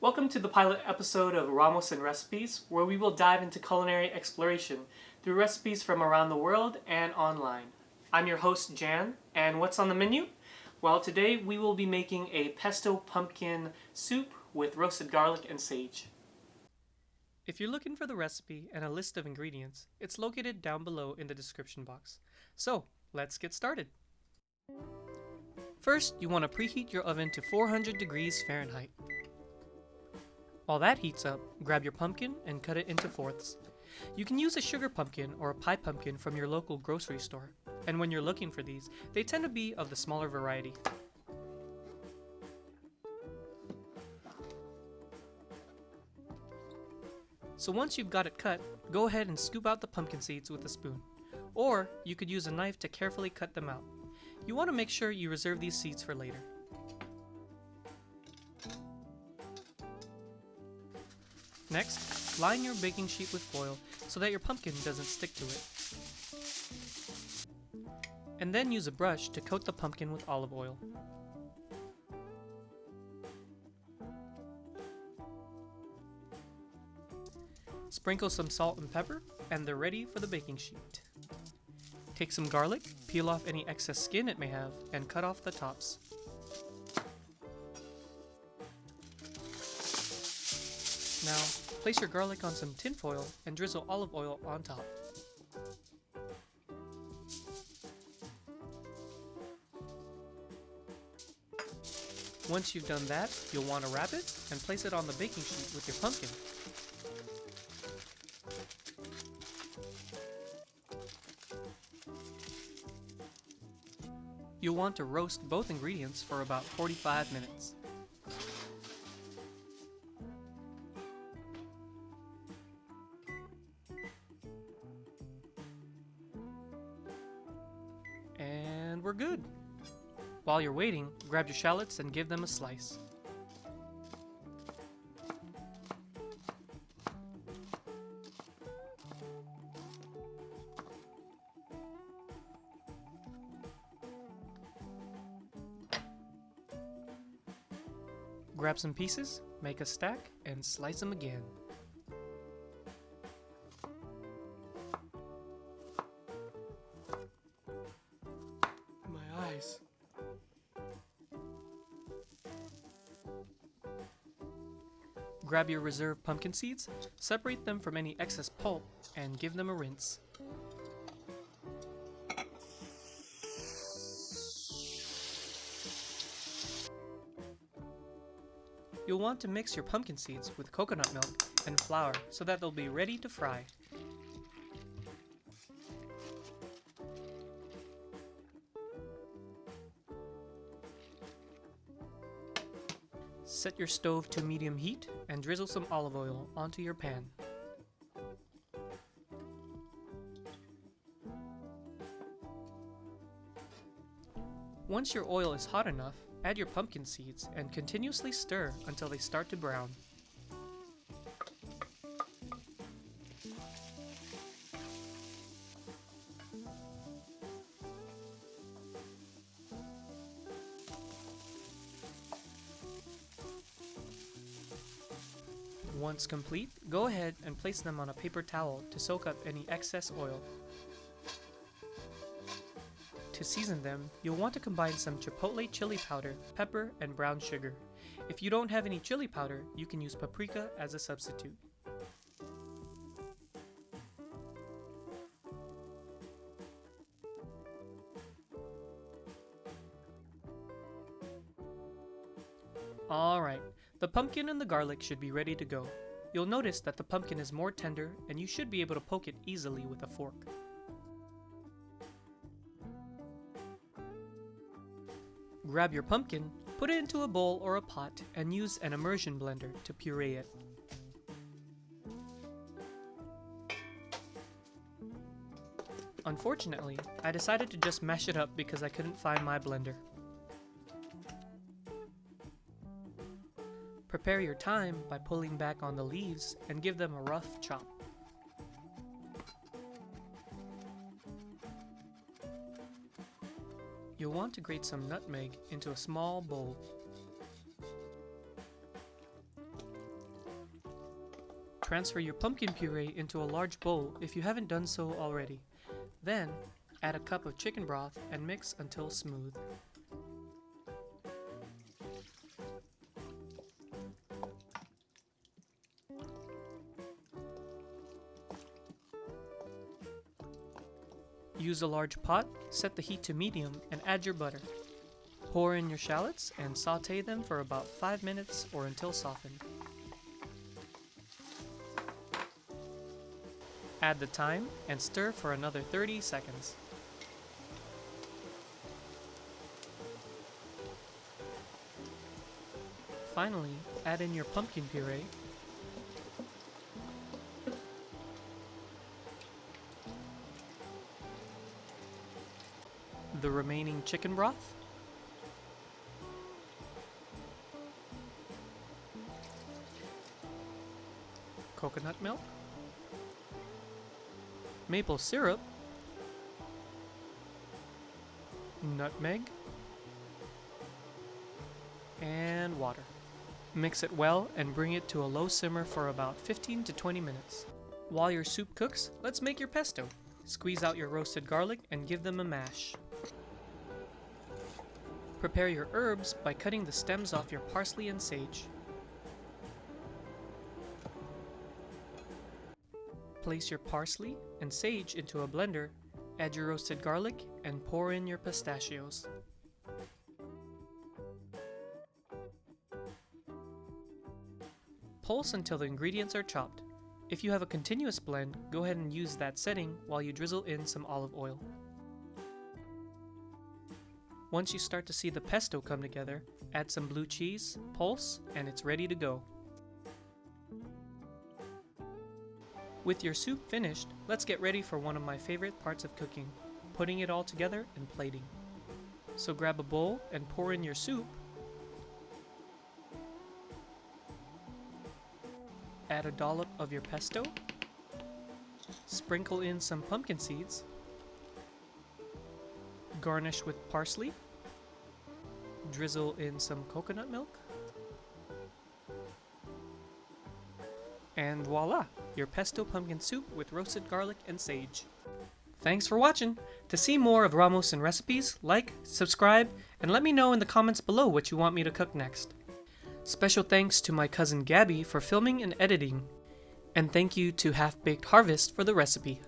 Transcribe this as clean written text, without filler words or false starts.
Welcome to the pilot episode of Ramos and Recipes, where we will dive into culinary exploration through recipes from around the world and online. I'm your host, Jan, and what's on the menu? Well, today we will be making a pesto pumpkin soup with roasted garlic and sage. If you're looking for the recipe and a list of ingredients, it's located down below in the description box. So, let's get started. First, you want to preheat your oven to 400 degrees Fahrenheit. While that heats up, grab your pumpkin and cut it into fourths. You can use a sugar pumpkin or a pie pumpkin from your local grocery store, and when you're looking for these, they tend to be of the smaller variety. So once you've got it cut, go ahead and scoop out the pumpkin seeds with a spoon, or you could use a knife to carefully cut them out. You want to make sure you reserve these seeds for later. Next, line your baking sheet with foil so that your pumpkin doesn't stick to it. And then use a brush to coat the pumpkin with olive oil. Sprinkle some salt and pepper, and they're ready for the baking sheet. Take some garlic, peel off any excess skin it may have, and cut off the tops. Now, place your garlic on some tin foil and drizzle olive oil on top. Once you've done that, you'll want to wrap it and place it on the baking sheet with your pumpkin. You'll want to roast both ingredients for about 45 minutes. And we're good. While you're waiting, grab your shallots and give them a slice. Grab some pieces, make a stack, and slice them again. My eyes. Grab your reserved pumpkin seeds, separate them from any excess pulp, and give them a rinse. You'll want to mix your pumpkin seeds with coconut milk and flour so that they'll be ready to fry. Set your stove to medium heat and drizzle some olive oil onto your pan. Once your oil is hot enough, add your pumpkin seeds and continuously stir until they start to brown. Once complete, go ahead and place them on a paper towel to soak up any excess oil. To season them, you'll want to combine some chipotle chili powder, pepper, and brown sugar. If you don't have any chili powder, you can use paprika as a substitute. Alright, the pumpkin and the garlic should be ready to go. You'll notice that the pumpkin is more tender and you should be able to poke it easily with a fork. Grab your pumpkin, put it into a bowl or a pot, and use an immersion blender to puree it. Unfortunately, I decided to just mash it up because I couldn't find my blender. Prepare your thyme by pulling back on the leaves and give them a rough chop. You'll want to grate some nutmeg into a small bowl. Transfer your pumpkin puree into a large bowl if you haven't done so already. Then, add a cup of chicken broth and mix until smooth. Use a large pot, set the heat to medium, and add your butter. Pour in your shallots and saute them for about 5 minutes or until softened. Add the thyme and stir for another 30 seconds. Finally, add in your pumpkin puree, the remaining chicken broth, coconut milk, maple syrup, nutmeg, and water. Mix it well and bring it to a low simmer for about 15 to 20 minutes. While your soup cooks, let's make your pesto. Squeeze out your roasted garlic and give them a mash. Prepare your herbs by cutting the stems off your parsley and sage. Place your parsley and sage into a blender, add your roasted garlic, and pour in your pistachios. Pulse until the ingredients are chopped. If you have a continuous blend, go ahead and use that setting while you drizzle in some olive oil. Once you start to see the pesto come together, add some blue cheese, pulse, and it's ready to go. With your soup finished, let's get ready for one of my favorite parts of cooking, putting it all together and plating. So grab a bowl and pour in your soup. Add a dollop of your pesto. Sprinkle in some pumpkin seeds. Garnish with parsley. Drizzle in some coconut milk. And voila! Your pesto pumpkin soup with roasted garlic and sage. Thanks for watching! To see more of Ramos and recipes, like, subscribe, and let me know in the comments below what you want me to cook next. Special thanks to my cousin Gabby for filming and editing. And thank you to Half Baked Harvest for the recipe.